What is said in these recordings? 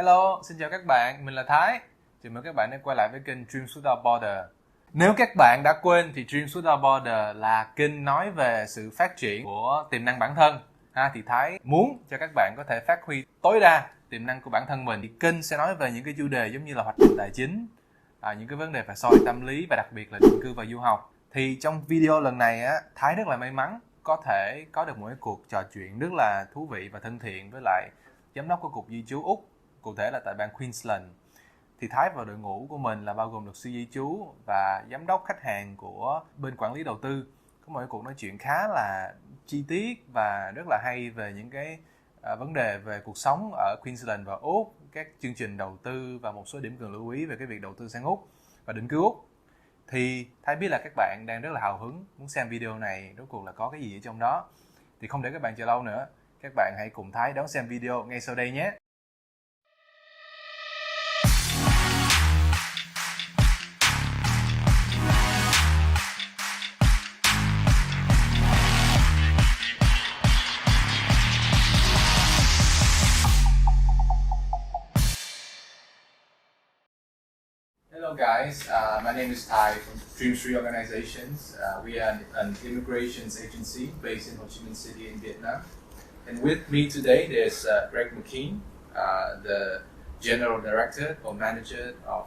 Hello, xin chào các bạn, mình là Thái. Chào mừng các bạn đã quay lại với kênh Dreams Without Border. Nếu các bạn đã quên thì Dreams Without Border là kênh nói về sự phát triển của tiềm năng bản thân. Thì Thái muốn cho các bạn có thể phát huy tối đa tiềm năng của bản thân mình. Thì kênh sẽ nói về những cái chủ đề giống như là hoạch định tài chính, những cái vấn đề về soi tâm lý và đặc biệt là định cư và du học. Thì trong video lần này Thái rất là may mắn có thể có được một cái cuộc trò chuyện rất là thú vị và thân thiện với lại Giám đốc của Cục Di Trú Úc, cụ thể là tại bang Queensland. Thì Thái và đội ngũ của mình là bao gồm luật sư di trú và giám đốc khách hàng của bên quản lý đầu tư có một cuộc nói chuyện khá là chi tiết và rất là hay về những cái vấn đề về cuộc sống ở Queensland và Úc, các chương trình đầu tư và một số điểm cần lưu ý về cái việc đầu tư sang Úc và định cư Úc. Thì Thái biết là các bạn đang rất là hào hứng muốn xem video này rốt cuộc là có cái gì ở trong đó. Thì không để các bạn chờ lâu nữa, các bạn hãy cùng Thái đón xem video ngay sau đây nhé. Hello guys, my name is Thai from Dreams Reorganizations. We are an immigrations agency based in Ho Chi Minh City in Vietnam. And with me today there's Mckean, the General Director or Manager of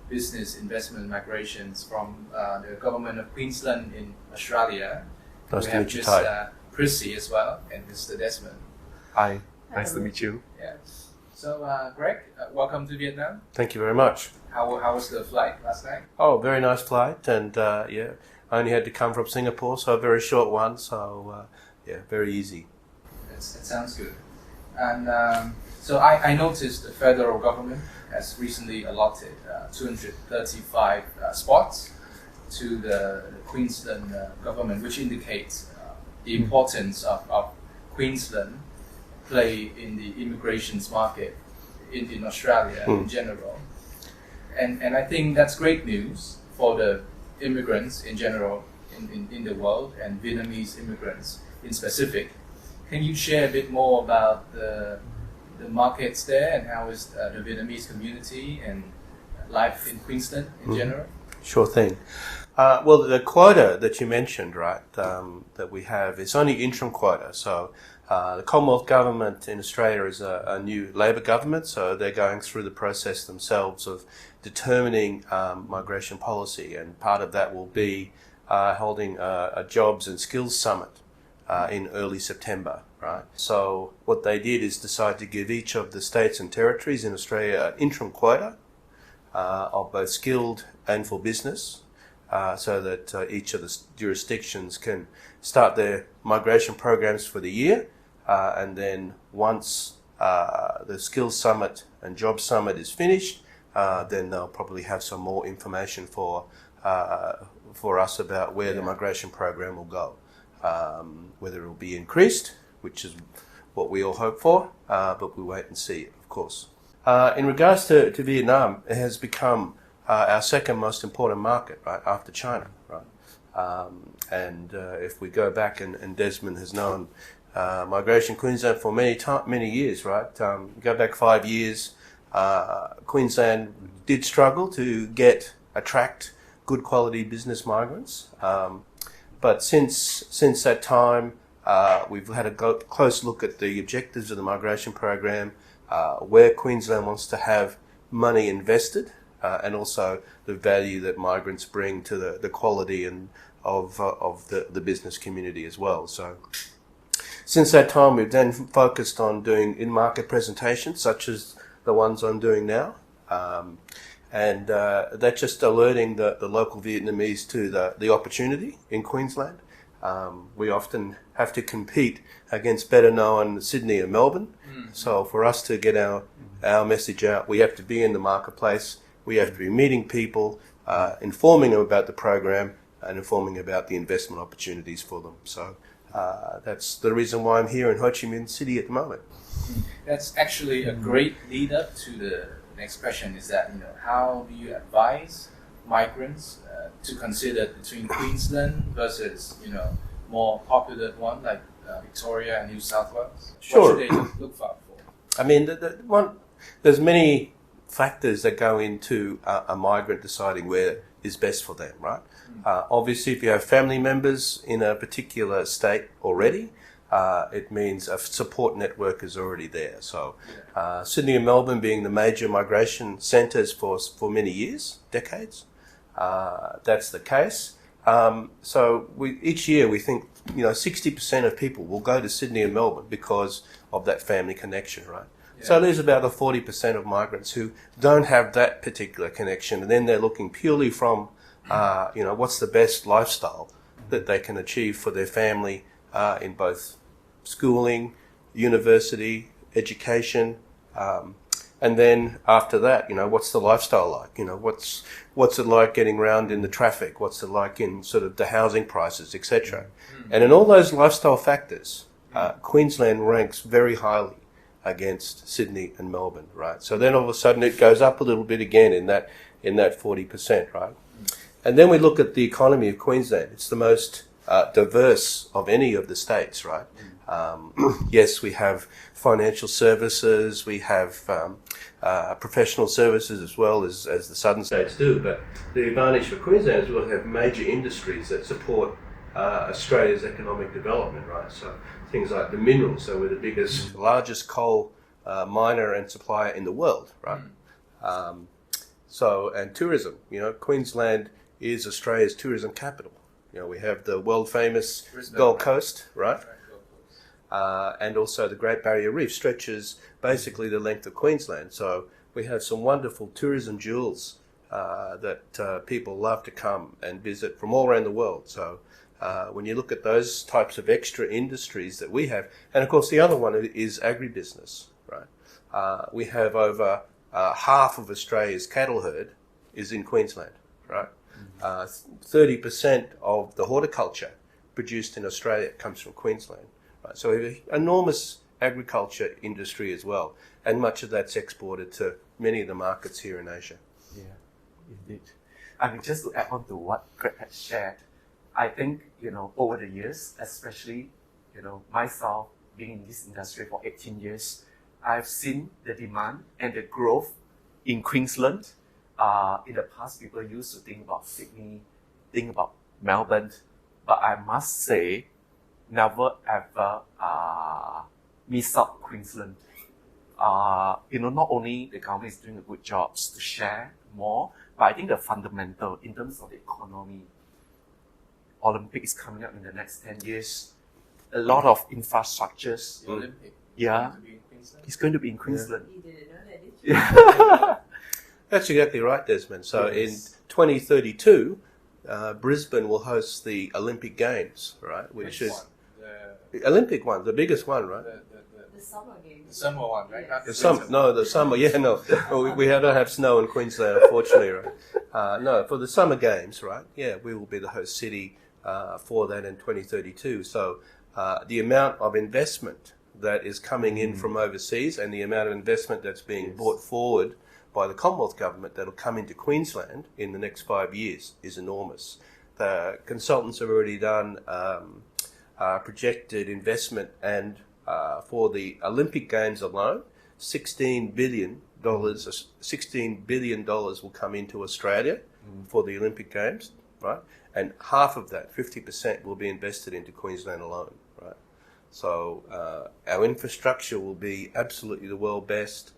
Business Investment Migrations from the Government of Queensland in Australia. Nice we to have meet you, just Thai. Prissy as well and Mr. Desmond. Hi, nice to meet you. Yeah. So Greg, welcome to Vietnam. Thank you very much. How was the flight last night? Oh, very nice flight, and I only had to come from Singapore, so a very short one, so very easy. That sounds good. And so I noticed the federal government has recently allotted 235 spots to the Queensland government, which indicates the importance of Queensland play in the immigrations market in Australia in general. And I think that's great news for the immigrants in general in the world and Vietnamese immigrants in specific. Can you share a bit more about the markets there and how is the Vietnamese community and life in Queensland in general? Sure thing. Well, the quota that you mentioned, right, that we have is only interim quota. So the Commonwealth government in Australia is a new Labor government, so they're going through the process themselves of determining migration policy, and part of that will be holding a jobs and skills summit in early September, right? So what they did is decide to give each of the states and territories in Australia an interim quota of both skilled and for business, so that each of the jurisdictions can start their migration programs for the year, and then once the skills summit and job summit is finished, then they'll probably have some more information for us about where the migration program will go, whether it will be increased, which is what we all hope for, but we wait and see, of course. In regards to Vietnam, it has become our second most important market, right, after China, right? And if we go back, and Desmond has known migration Queensland for many years, right? Go back 5 years. Queensland did struggle to attract good quality business migrants, but since that time we've had a close look at the objectives of the migration program, where Queensland wants to have money invested, and also the value that migrants bring to the quality and of the business community as well. So since that time we've then focused on doing in-market presentations such as the ones I'm doing now, and that's just alerting the local Vietnamese to the opportunity in Queensland. We often have to compete against better known Sydney and Melbourne, so for us to get our message out, we have to be in the marketplace, we have to be meeting people, informing them about the program and informing about the investment opportunities for them. So that's the reason why I'm here in Ho Chi Minh City at the moment. That's actually a great lead up to the next question, is that, how do you advise migrants to consider between Queensland versus, more popular one like Victoria and New South Wales? Sure. What should they look for? I mean, the one there's many factors that go into a migrant deciding where is best for them, right? Obviously, if you have family members in a particular state already, it means a support network is already there. So Sydney and Melbourne being the major migration centres for many years, decades, that's the case. So each year we think 60% of people will go to Sydney and Melbourne because of that family connection, right? Yeah. So there's about the 40% of migrants who don't have that particular connection, and then they're looking purely from what's the best lifestyle that they can achieve for their family in both schooling, university, education, and then after that, what's the lifestyle like? What's it like getting around in the traffic? What's it like in sort of the housing prices, etc. And in all those lifestyle factors, Queensland ranks very highly against Sydney and Melbourne, right? So then all of a sudden it goes up a little bit again in that 40%, right? And then we look at the economy of Queensland. It's the most diverse of any of the states, right? Yes, we have financial services, we have professional services as well as the southern states do, but the advantage for Queensland is we'll have major industries that support Australia's economic development, right? So things like the minerals, so we're the biggest, largest coal miner and supplier in the world, right? And tourism, Queensland is Australia's tourism capital. We have the world famous Gold Coast, right? And also the Great Barrier Reef stretches basically the length of Queensland. So we have some wonderful tourism jewels that people love to come and visit from all around the world. So when you look at those types of extra industries that we have, and of course the other one is agribusiness, right? We have over half of Australia's cattle herd is in Queensland, right? 30% of the horticulture produced in Australia comes from Queensland. Right? So we have an enormous agriculture industry as well, and much of that's exported to many of the markets here in Asia. Yeah, indeed. I mean, just to add on to what Greg had shared, I think, over the years, especially, myself being in this industry for 18 years, I've seen the demand and the growth in Queensland. In the past, people used to think about Sydney, think about Melbourne, but I must say, never ever miss out Queensland. Not only the government is doing a good job to share more, but I think the fundamental in terms of the economy, Olympics is coming up in the next 10 years. A lot of infrastructures. The Olympic. Yeah. It's going to be in Queensland. Yeah. That's exactly right, Desmond. So in 2032, Brisbane will host the Olympic Games, right? Which is the Olympic one, the biggest one, right? The summer games. The summer one, right? Yes. The summer. Yeah, no. Well, we don't have snow in Queensland, unfortunately, right? No, for the summer games, right? Yeah, we will be the host city for that in 2032. So the amount of investment that is coming in from overseas and the amount of investment that's being brought forward by the Commonwealth Government that will come into Queensland in the next 5 years is enormous. The consultants have already done projected investment, and for the Olympic Games alone, $16 billion will come into Australia for the Olympic Games, right? And half of that, 50%, will be invested into Queensland alone, right? So our infrastructure will be absolutely the world best.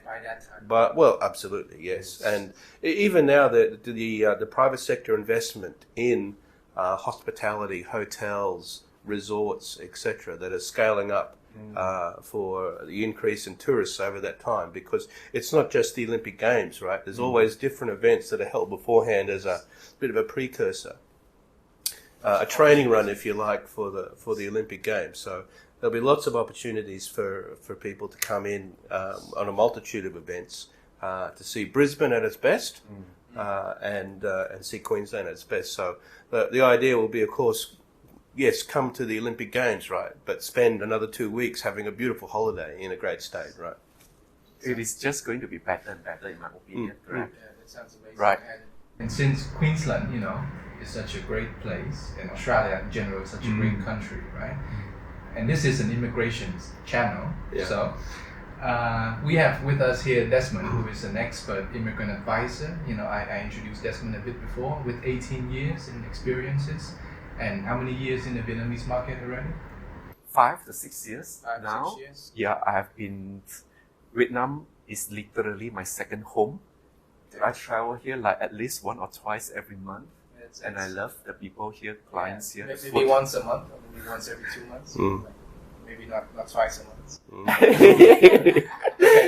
By that time. But absolutely, yes. And even now, the private sector investment in hospitality, hotels, resorts, etc., that are scaling up for the increase in tourists over that time, because it's not just the Olympic Games, right? There's always different events that are held beforehand as a bit of a precursor, a training run, if you like, for the Olympic Games. So there'll be lots of opportunities for people to come in on a multitude of events to see Brisbane at its best and see Queensland at its best. So the idea will be, of course, yes, come to the Olympic Games, right, but spend another 2 weeks having a beautiful holiday in a great state, right? It is just going to be better and better, in my opinion, correct? Yeah, that sounds amazing. Right. And since Queensland, is such a great place, and Australia in general is such a great country, right? And this is an immigration channel, so We have with us here Desmond, who is an expert immigrant advisor. I introduced Desmond a bit before, with 18 years in experiences. And how many years in the Vietnamese market already? 5 to 6 years 5 now. 6 years? Yeah, I have been. Vietnam is literally my second home. I travel here like at least 1 or twice every month. And I love the people here, clients here. Maybe once a month, or maybe once every 2 months. Maybe not twice a month. Okay,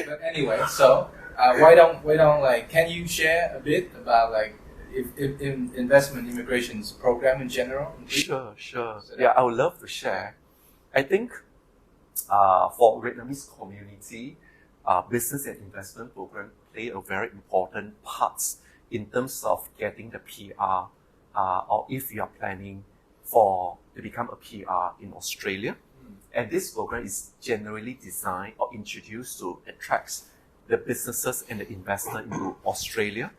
but anyway, so why don't can you share a bit about if investment immigration's program in general? Sure. Yeah, I would love to share. I think for Vietnamese community, business and investment program play a very important part in terms of getting the PR, or if you are planning to become a PR in Australia. And this program is generally designed or introduced to attract the businesses and the investor into Australia.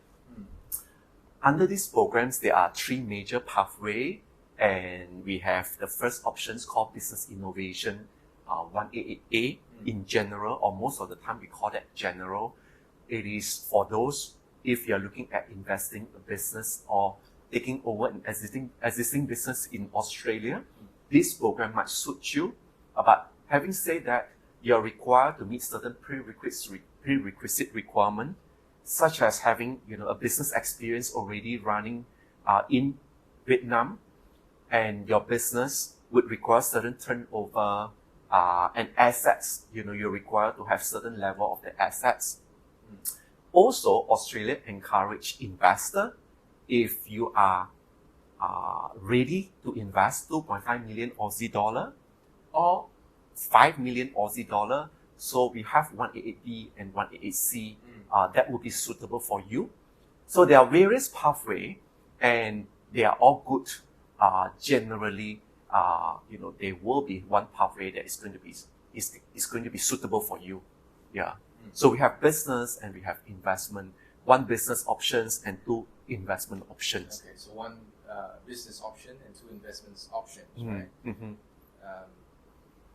Under these programs, there are 3 major pathways, and we have the first options called Business Innovation 188A in general, or most of the time we call that general. It is for those if you're looking at investing a business or taking over an existing business in Australia. This program might suit you, but having said that, you're required to meet certain prerequisite requirements, such as having a business experience already running in Vietnam, and your business would require certain turnover and assets. You're required to have certain level of the assets. Also, Australia encourage investor, if you are ready to invest 2.5 million Aussie dollar or 5 million Aussie dollar. So we have 188B and 188C that will be suitable for you. So there are various pathways, and they are all good. Generally, there will be one pathway that is going to be suitable for you. Yeah. So we have business and we have investment. 1 business options and 2 investment options. Okay, so 1 business option and 2 investment options, right? Mm-hmm.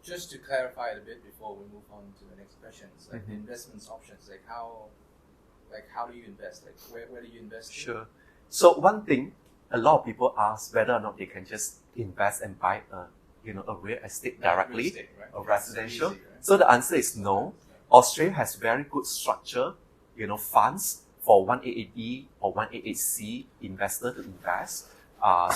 Just to clarify it a bit before we move on to the next questions, the investment options, how do you invest? Where do you invest? Sure. So one thing, a lot of people ask whether or not they can just invest and buy a real estate directly, real estate, right? or residential. Easy, right? So the answer is no. Australia has very good structure, funds for 188B or 188C investor to invest.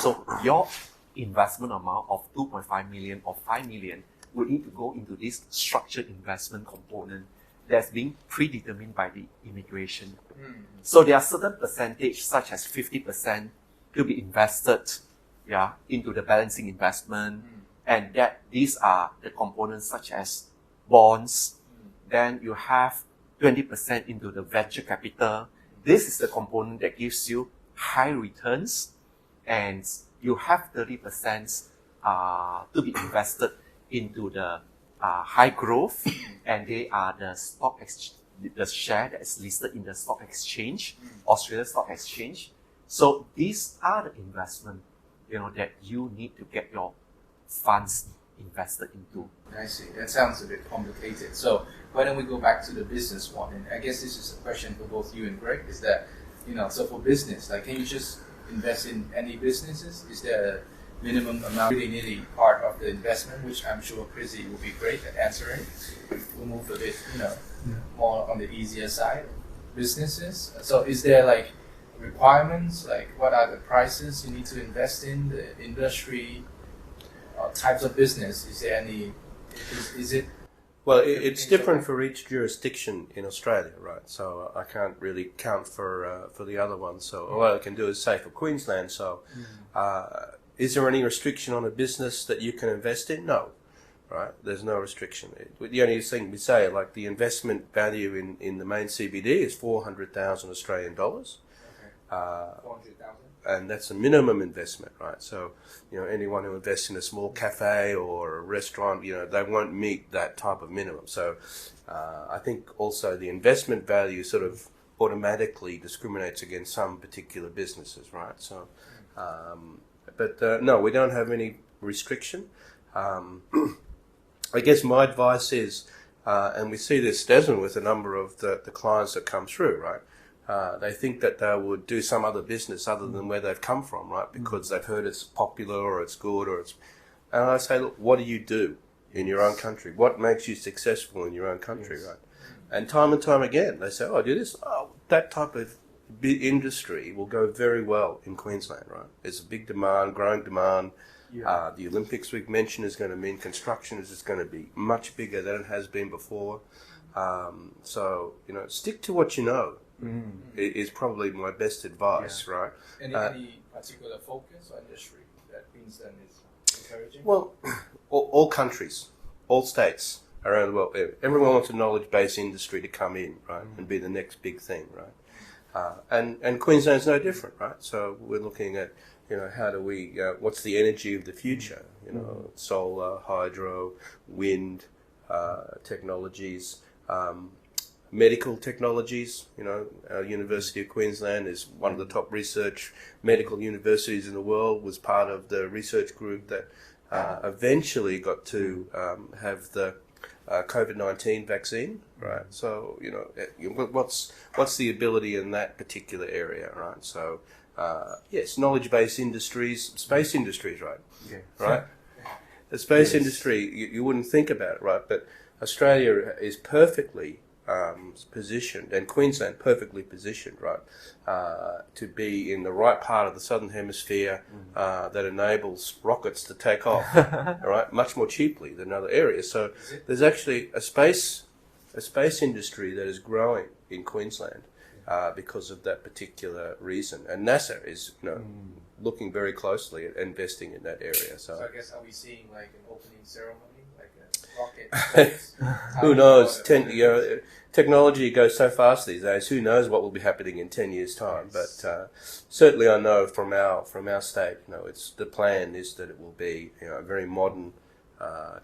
So your investment amount of 2.5 million or 5 million will need to go into this structured investment component that's being predetermined by the immigration. So there are certain percentage, such as 50%, to be invested into the balancing investment, and that these are the components such as bonds. Then you have 20% into the venture capital. This is the component that gives you high returns, and you have 30% to be invested into the high growth, and they are the share that is listed in the stock exchange, Australia Stock Exchange. So these are the investment, that you need to get your funds invested into. I see. That sounds a bit complicated. So why don't we go back to the business one? And I guess this is a question for both you and Greg. Is that, so for business, can you just invest in any businesses? Is there a minimum amount, really nitty part of the investment, which I'm sure Prissy will be great at answering? We'll move a bit, more on the easier side of businesses. So is there requirements? What are the prices you need to invest in, the industry, types of business? Is there any? Is it? Well, it's different for each jurisdiction in Australia, right? So I can't really count for the other ones. So all I can do is say for Queensland. So, is there any restriction on a business that you can invest in? No, right? There's no restriction. The only thing we say, the investment value in the main CBD is 400,000 Australian dollars. Okay. 400,000. And that's a minimum investment, right? So, anyone who invests in a small cafe or a restaurant, they won't meet that type of minimum. So, I think also the investment value sort of automatically discriminates against some particular businesses, right? So, no, we don't have any restriction. I guess my advice is, And we see this, Desmond, with a number of the clients that come through, right? They think that they would do some other business other than where they've come from, right? Because they've heard it's popular or it's good or it's... And I say, look, what do you do in your own country? What makes you successful in your own country, right? And time again, they say, oh, I do this. Oh, that type of industry will go very well in Queensland, right? There's a big demand, growing demand. Yeah. The Olympics we've mentioned is going to mean construction is just going to be much bigger than it has been before. So, stick to what you know is probably my best advice, right? Any particular focus or industry that Queensland is encouraging? Well, all countries, all states around the world, everyone wants a knowledge-based industry to come in, right, and be the next big thing, right? And Queensland's no different, right? So we're looking at, how do we, what's the energy of the future? Solar, hydro, wind, technologies, medical technologies. Our University of Queensland is one of the top research medical universities in the world, was part of the research group that eventually got to have the COVID-19 vaccine, right? So, what's the ability in that particular area, right? So, yes, knowledge-based industries, space industries, right? Yeah. Right? The space industry, you wouldn't think about it, right? But Australia is perfectly positioned, and Queensland perfectly positioned, right, to be in the right part of the southern hemisphere that enables rockets to take off, all right, much more cheaply than other areas. So there's actually a space industry that is growing in Queensland because of that particular reason, and NASA is looking very closely at investing in that area. So I guess, are we seeing like an opening ceremony, like a rocket? Who knows? Technology goes so fast these days. Who knows what will be happening in 10 years' time? Yes. But certainly, I know from our state, it's the plan is that it will be a very modern,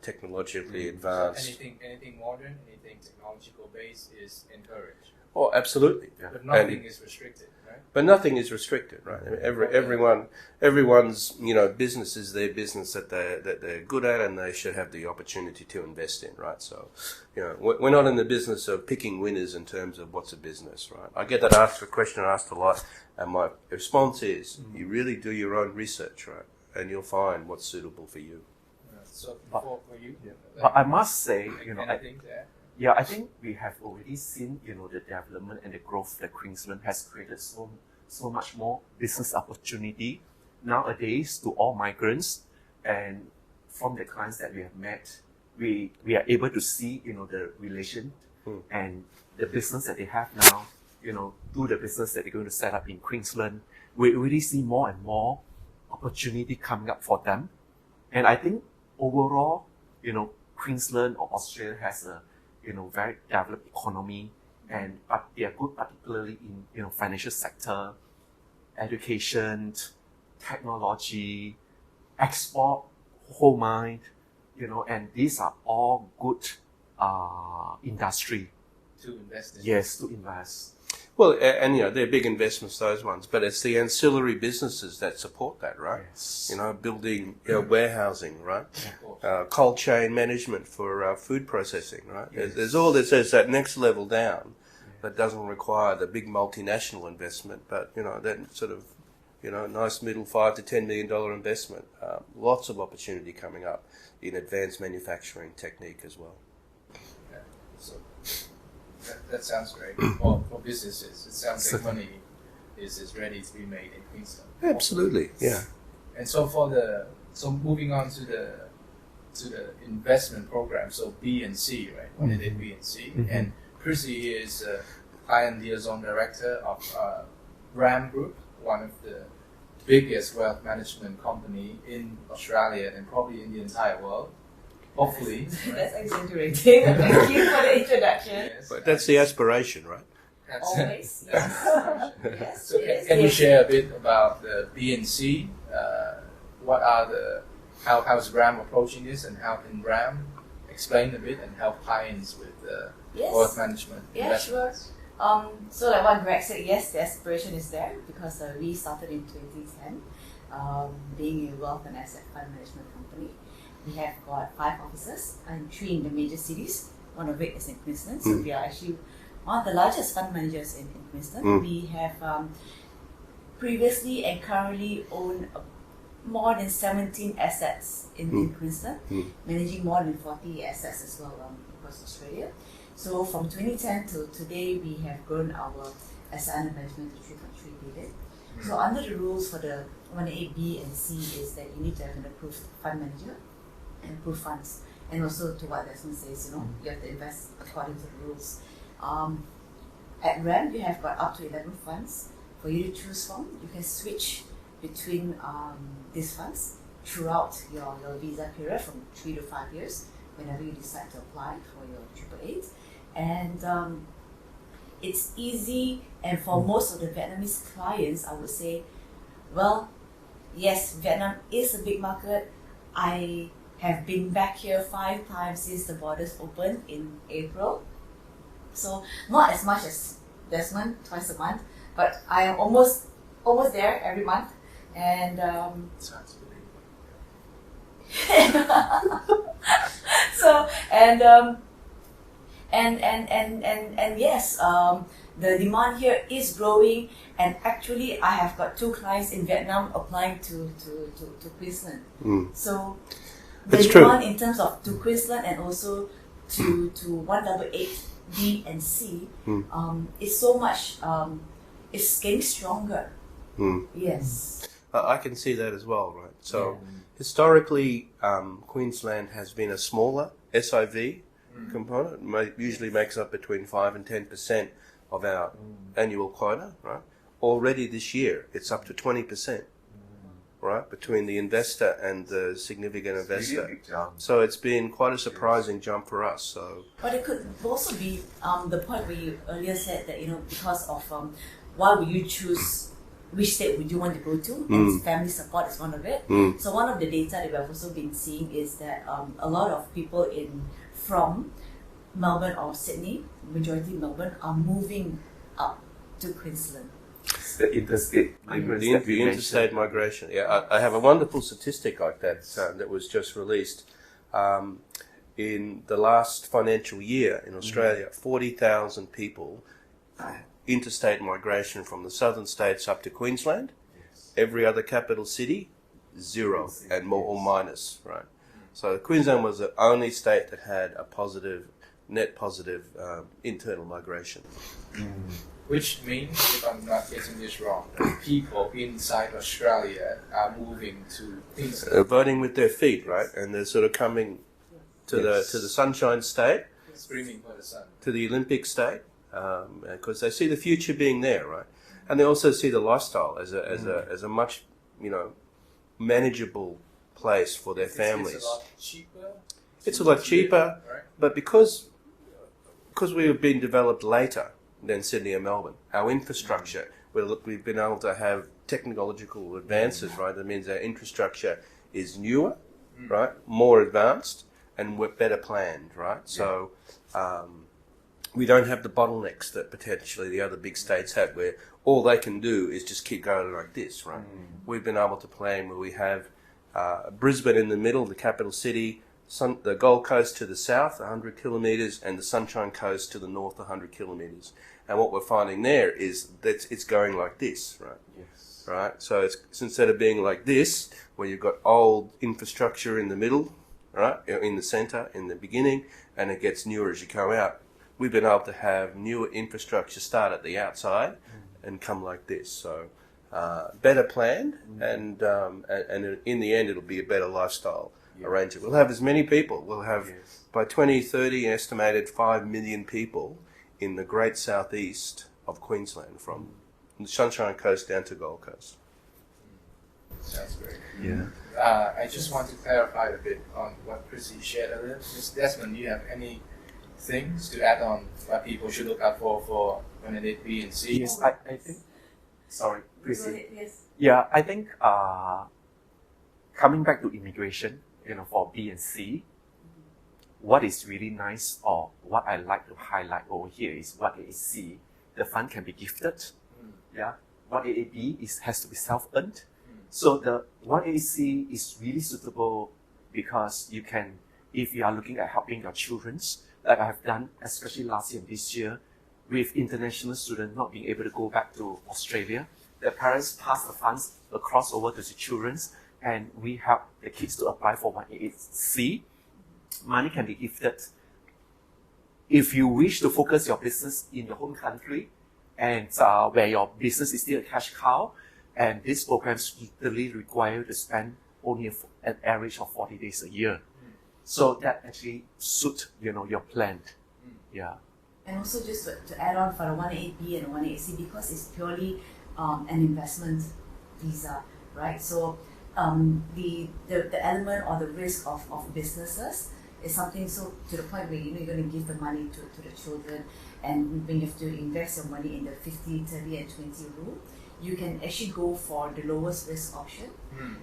technologically advanced. So anything modern, anything technological based is encouraged. Oh, absolutely. Yeah. But nothing is restricted, right? But nothing is restricted, right? I mean, everyone's business is their business that they're good at, and they should have the opportunity to invest in, right? So, we're not in the business of picking winners in terms of what's a business, right? I get that question asked a lot, and my response is, you really do your own research, right? And you'll find what's suitable for you. So for you, but I must say, I I think we have already seen, the development and the growth that Queensland has created so much more business opportunity nowadays to all migrants. And from the clients that we have met, we are able to see, the relation and the business that they have now, to the business that they're going to set up in Queensland. We already see more and more opportunity coming up for them. And I think overall, Queensland or Australia has a very developed economy, but they are good particularly in financial sector, education, technology, export, whole mind, and these are all good industry to invest in. Yes, to invest. Well, and they're big investments, those ones, but it's the ancillary businesses that support that, right? Yes. Building warehousing, right? Cold chain management for food processing, right? Yes. There's that next level down that doesn't require the big multinational investment, but that sort of nice middle $5 to $10 million investment. Lots of opportunity coming up in advanced manufacturing technique as well. Yeah. So that sounds great. For businesses, it sounds like money is ready to be made in Queensland. Absolutely, yeah. And so moving on to the investment program, so B and C, right? What is it, B and C? And Prissy is Client Liaison Director of RAM Group, one of the biggest wealth management company in Australia and probably in the entire world. Hopefully. That's exaggerating. Thank you for the introduction. Yes, but that's the aspiration, right? Always. Yes. Yes. So can you share a bit about the B&C? What are how's RAM approaching this, and how can RAM explain a bit and help clients with wealth management? Yeah, sure. So like what Greg said, yes, the aspiration is there because we started in 2010, being a wealth and asset fund management company. We have got 5 offices and 3 in the major cities, one of it is in Queensland. So we are actually one of the largest fund managers in Queensland. We have previously and currently own more than 17 assets in Queensland, managing more than 40 assets as well across Australia. So from 2010 to today, we have grown our asset under management to 3.3 billion. So under the rules for the 1A, B and C is that you need to have an approved fund manager and approved funds. And also to what Desmond says, you have to invest according to the rules. At REM, you have got up to 11 funds for you to choose from. You can switch between these funds throughout your visa period from 3 to 5 years, whenever you decide to apply for your 888. And it's easy, and for most of the Vietnamese clients, I would say, well, yes, Vietnam is a big market. I have been back here 5 times since the borders opened in April. So not as much as Desmond, twice a month, but I am almost there every month. And Sounds so and yes, the demand here is growing, and actually I have got 2 clients in Vietnam applying to Queensland. So the It's demand true. in terms of to Queensland and also to 188 B and C is so much is getting stronger. Yes. I can see that as well, right? So historically, Queensland has been a smaller SIV component. Usually makes up between 5 and 10% of our annual quota, right? Already this year, it's up to 20%, right? Between the investor and the significant investor. Really big jump. So it's been quite a surprising jump for us. So But it could also be the point where you earlier said that because of why would you choose which state would you want to go to, and family support is one of it. So one of the data that we have also been seeing is that a lot of people from Melbourne or Sydney, majority Melbourne, are moving up to Queensland. The interstate migrants. that the you interstate mentioned. migration. Yeah, I have a wonderful statistic like that that was just released. In the last financial year in Australia, 40,000 people interstate migration from the southern states up to Queensland. Every other capital city, 0 and more or minus, right? So Queensland was the only state that had a net positive internal migration. Which means, if I'm not getting this wrong, people inside Australia are moving to Queensland. Voting with their feet, right? And they're sort of coming to the Sunshine State, Screaming for the sun. to the Olympic State, because they see the future being there, right? And they also see the lifestyle as a much manageable place for their families. It's a lot cheaper. It's a lot cheaper, right? but because we have been developed later than Sydney and Melbourne, our infrastructure, we've been able to have technological advances, right? That means our infrastructure is newer, right? More advanced, and we're better planned, right? So we don't have the bottlenecks that potentially the other big states have, where all they can do is just keep going like this, right? We've been able to plan where we have Brisbane in the middle, the capital city, the Gold Coast to the south, 100 kilometres, and the Sunshine Coast to the north, 100 kilometres. And what we're finding there is that it's going like this, right? Yes. Right? So it's instead of being like this, where you've got old infrastructure in the middle, right, in the centre, in the beginning, and it gets newer as you go out, we've been able to have newer infrastructure start at the outside and come like this. So better planned, and in the end, it'll be a better lifestyle arrangement. We'll have as many people. We'll have, by 2030, estimated 5 million people in the great southeast of Queensland, from the Sunshine Coast down to Gold Coast. Sounds great. Yeah. I just want to clarify a bit on what Prissy shared earlier. Ms. Desmond, do you have any things to add on what people should look out for when they did B and C? Yes, I think. Sorry, Prissy. Yes. Yeah, I think coming back to immigration, for B and C, what is really nice, or what I like to highlight over here, is what is C, the fund can be gifted. Yeah, what AAB has to be self-earned. So the 1AC is really suitable because you can, if you are looking at helping your children like I have done, especially last year and this year, with international students not being able to go back to Australia. The parents pass the funds across over to the children, and we help the kids to apply for 188C. Money can be gifted. If you wish to focus your business in your home country, and where your business is still a cash cow, and these programs literally require you to spend only an average of 40 days a year. So that actually suits your plan. Yeah. And also just to add on for the 188B and the 188C, because it's purely an investment visa, right? So the element or the risk of businesses is something so to the point where you're going to give the money to the children, and when you have to invest your money in the 50, 30 and 20 rule, you can actually go for the lowest risk option.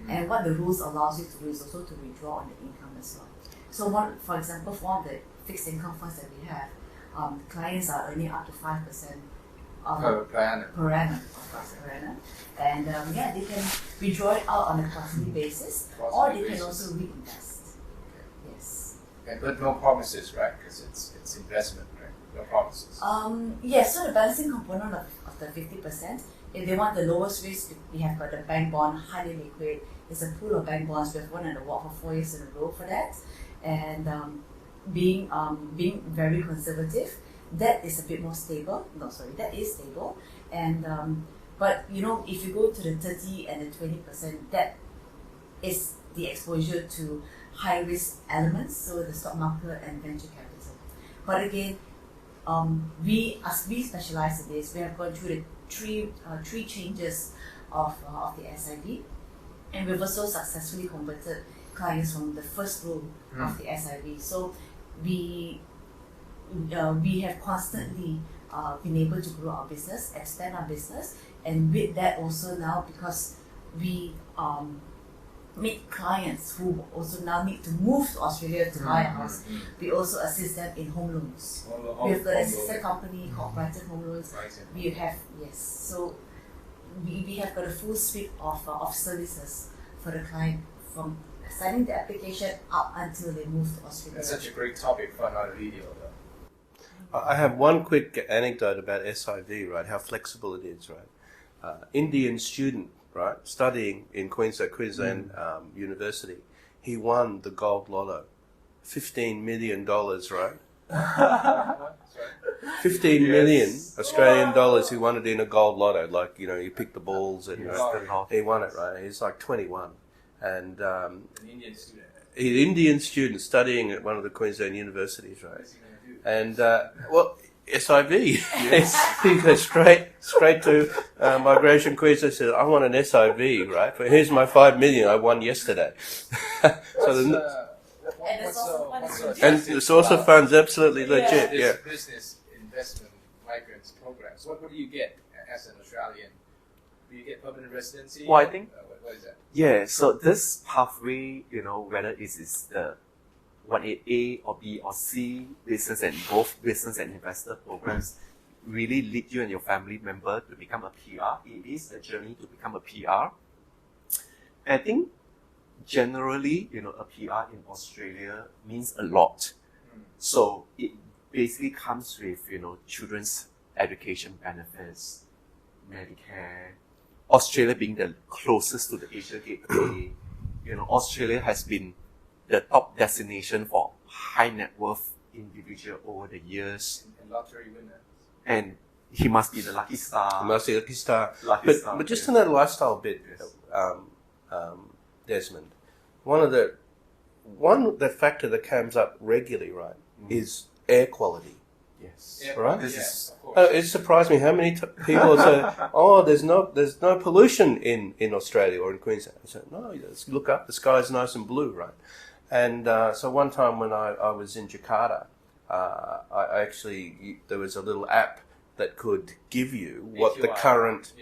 And what the rules allows you to do is also to withdraw on the income as well. So for example, for one of the fixed income funds that we have, clients are earning up to 5% per annum. Per annum, of course, per annum. And they can withdraw it out on a quarterly basis, or they can also reinvest. Yes. Okay, but no promises, right? Because it's investment, right? No promises. Yes, so the balancing component of the 50%, if they want the lowest risk, we have got the bank bond, highly liquid. It's a pool of bank bonds. We have one on the wall for 4 years in a row for that. And being very conservative, that is a bit more stable. No, sorry, that is stable. And but if you go to the 30 and the 20%, that is the exposure to high risk elements, so the stock market and venture capital. But again, we specialize in this. We have gone through the three changes of the SIV, and we've also successfully converted clients from the first rule of the SIV. So we have constantly been able to grow our business, expand our business, and with that also now, because we meet clients who also now need to move to Australia to buy a house, we also assist them in home loans. We have got a sister company called Brighton Home Loans. We have, so we have got a full suite of services for the client, from signing the application up until they move to Australia. That's such a great topic for another video, though. I have one quick anecdote about SIV, right? How flexible it is, right? Indian student, right, studying in Queensland University. He won the gold lotto, $15 million, right? 15 million Australian dollars. He won it in a gold lotto, like you pick the balls and he won it, right? He's like 21, and an Indian student. An Indian student studying at one of the Queensland universities, right? And SIV. He goes straight to Migration Queensland. Said, "I want an SIV, right? But here's my $5 million I won yesterday." And the source of funds absolutely legit. This business investment migrants programs. What do you get as an Australian? Do you get permanent residency? Well, I think. What is that? Yeah. So this pathway, whether it is the 1A or B or C business, and both business and investor programs really lead you and your family member to become a PR. It is a journey to become a PR. I think generally, a PR in Australia means a lot. So it basically comes with, children's education benefits, Medicare, Australia being the closest to the Asia gateway. Australia has been the top destination for high net worth individual over the years. And lottery winner. And he must be the lucky star. But just on that lifestyle bit, Desmond, the factor that comes up regularly, right, is air quality. Yes. Right. It surprised me how many people say, "Oh, there's no pollution in Australia or in Queensland." I said, "No, let's look up. The sky's nice and blue, right?" And so one time when I was in Jakarta, I actually there was a little app that could give you what the current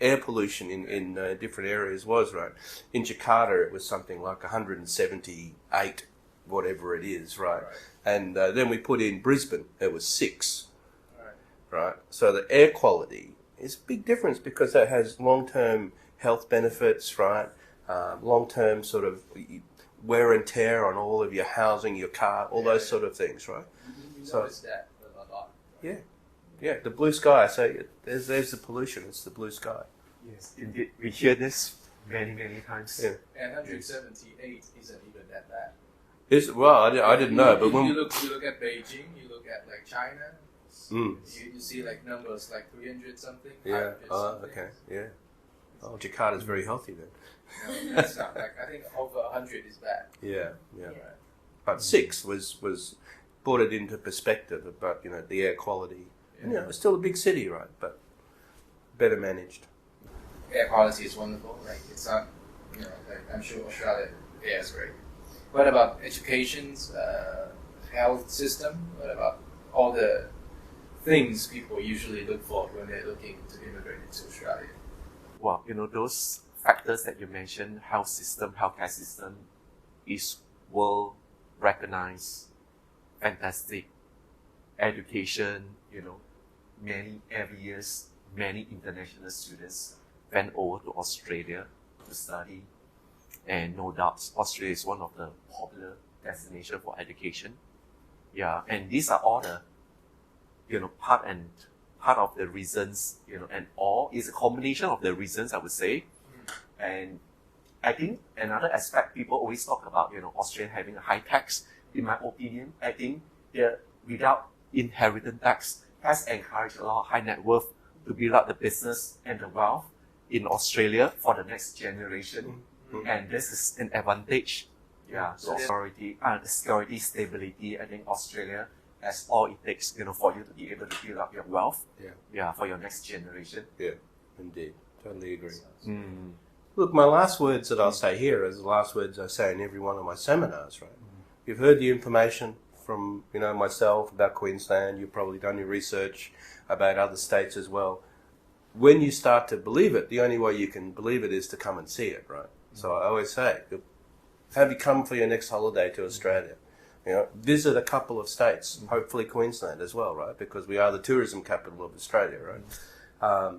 air pollution in different areas was, right? In Jakarta, it was something like 178, whatever it is, right? And then we put in Brisbane, it was 6, right? So the air quality is a big difference because that has long-term health benefits, right? Long-term sort of wear and tear on all of your housing, your car, all those sort of things, right? You So- notice that a lot. Yeah, the blue sky. So there's the pollution. It's the blue sky. Yes, indeed. We hear this many, many times. Yeah. And 178 isn't even that bad. I didn't know, but you when look at Beijing, you look at like China, you see like numbers like 300 something. yeah, 500 something. okay, yeah. Oh, Jakarta's very healthy then. No, that's not like, I think over 100 is bad. Yeah. Right. But 6 was brought it into perspective about the air quality. Yeah. It's still a big city, right? But better managed. Air quality is wonderful. Like it's not, like I'm sure Australia air is great. What about education's health system? What about all the things people usually look for when they're looking to immigrate into Australia? Well, those factors that you mentioned, healthcare system, is world recognized, fantastic. Education, every year, many international students went over to Australia to study. And no doubt, Australia is one of the popular destinations for education. Yeah, and these are all the, part of the reasons, and all is a combination of the reasons, I would say. And I think another aspect people always talk about, Australia having a high tax. In my opinion, I think without inheritance tax has encouraged a lot of high net worth to build up the business and the wealth in Australia for the next generation. And this is an advantage. Yeah, so security, stability, I think Australia has all it takes, for you to be able to build up your wealth. Yeah, for your next generation. Yeah, indeed. Totally agree. Look, my last words that I'll say here is the last words I say in every one of my seminars, right? You've heard the information from, myself about Queensland. You've probably done your research about other states as well. When you start to believe it, the only way you can believe it is to come and see it, right? So I always say, have you come for your next holiday to Australia? Visit a couple of states, hopefully Queensland as well, right? Because we are the tourism capital of Australia, right?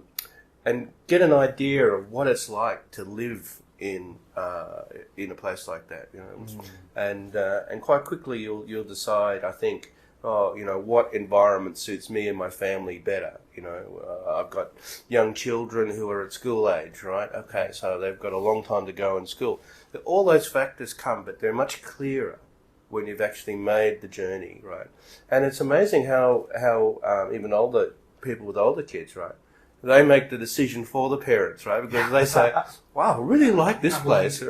And get an idea of what it's like to live in a place like that, and quite quickly you'll decide, I think, what environment suits me and my family better. I've got young children who are at school age, right? Okay, so they've got a long time to go in school. All those factors come, but they're much clearer when you've actually made the journey, right? And it's amazing how even older people with older kids, right? They make the decision for the parents, right? Because they say, wow, I really like this place.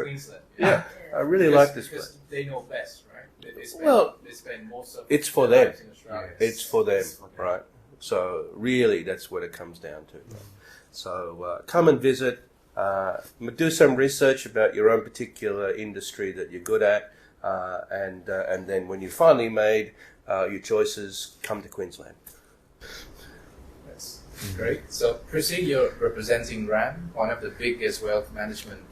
Yeah, I really like this place. Because they know best, right? They spend most of it's for their them. lives in Australia. It's for them, right? So really, that's what it comes down to. So come and visit. Do some research about your own particular industry that you're good at, and then when you finally made your choices, come to Queensland. That's great. So, Prissy, you're representing RAM, one of the biggest wealth management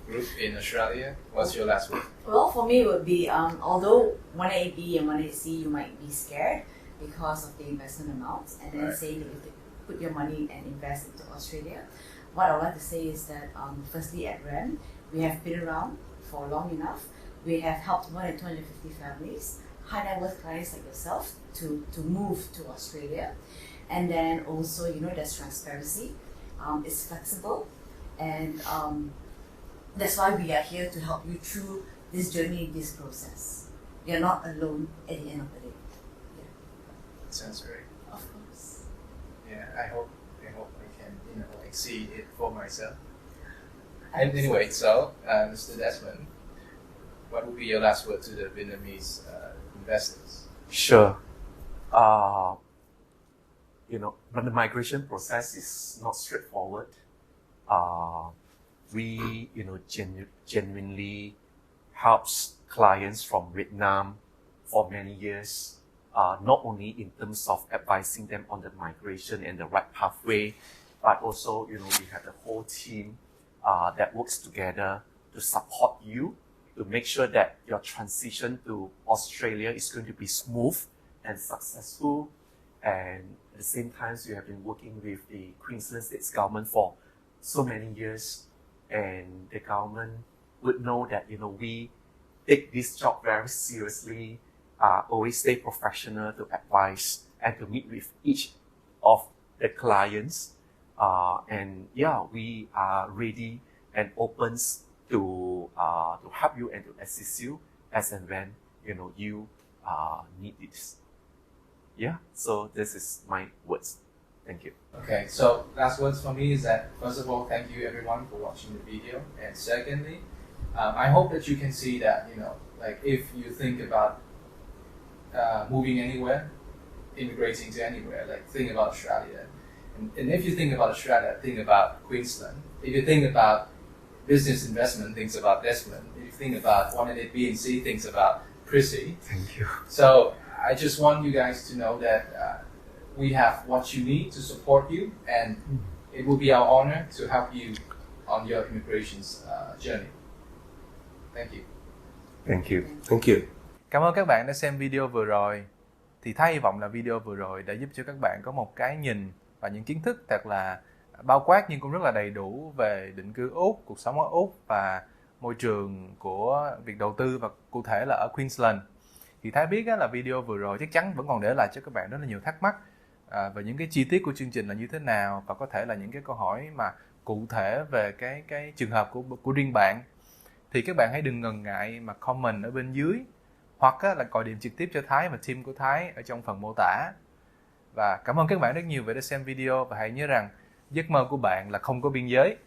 group in Australia. What's your last word? Well, for me, it would be, although 180B and 180C, you might be scared because of the investment amounts, and then saying that you have to put your money and invest into Australia. What I would like to say is that, firstly, at RAM, we have been around for long enough. We have helped more than 250 families, high net worth clients like yourself, to move to Australia. And then also, there's transparency. It's flexible, and that's why we are here to help you through this journey, this process. You're not alone at the end of the day. That sounds great. Of course. Yeah, I hope I can, see it for myself. And anyway, so Mr. Desmond, what would be your last word to the Vietnamese investors? Sure. But the migration process is not straightforward. We, genuinely helps clients from Vietnam for many years, not only in terms of advising them on the migration and the right pathway, but also, we have the whole team that works together to support you, to make sure that your transition to Australia is going to be smooth and successful. And at the same time, we have been working with the Queensland State government for so many years, and the government would know that we take this job very seriously, always stay professional to advise and to meet with each of the clients. And yeah, we are ready and open to help you and to assist you as and when you need this. Yeah, so this is my words. Thank you. Okay, so last words for me is that first of all, thank you everyone for watching the video, and secondly, I hope that you can see that like if you think about moving anywhere, immigrating to anywhere, like think about Australia, and if you think about Australia, think about Queensland. If you think about business investment, think about Desmond. If you think about 108B and C, think about Prissy. Thank you. So I just want you guys to know that we have what you need to support you, and it will be our honor to help you on your immigration journey. Thank you. Thank you. Thank you. Cảm ơn các bạn đã xem video vừa rồi. Thì Thái hy vọng là video vừa rồi đã giúp cho các bạn có một cái nhìn và những kiến thức thật là bao quát nhưng cũng rất là đầy đủ về định cư Úc, cuộc sống ở Úc và môi trường của việc đầu tư, và cụ thể là ở Queensland. Thì Thái biết là video vừa rồi chắc chắn vẫn còn để lại cho các bạn rất là nhiều thắc mắc về những cái chi tiết của chương trình là như thế nào, và có thể là những cái câu hỏi mà cụ thể về cái trường hợp của riêng bạn. Thì các bạn hãy đừng ngần ngại mà comment ở bên dưới, hoặc là gọi điện trực tiếp cho Thái và team của Thái ở trong phần mô tả. Và cảm ơn các bạn rất nhiều vì đã xem video, và hãy nhớ rằng giấc mơ của bạn là không có biên giới.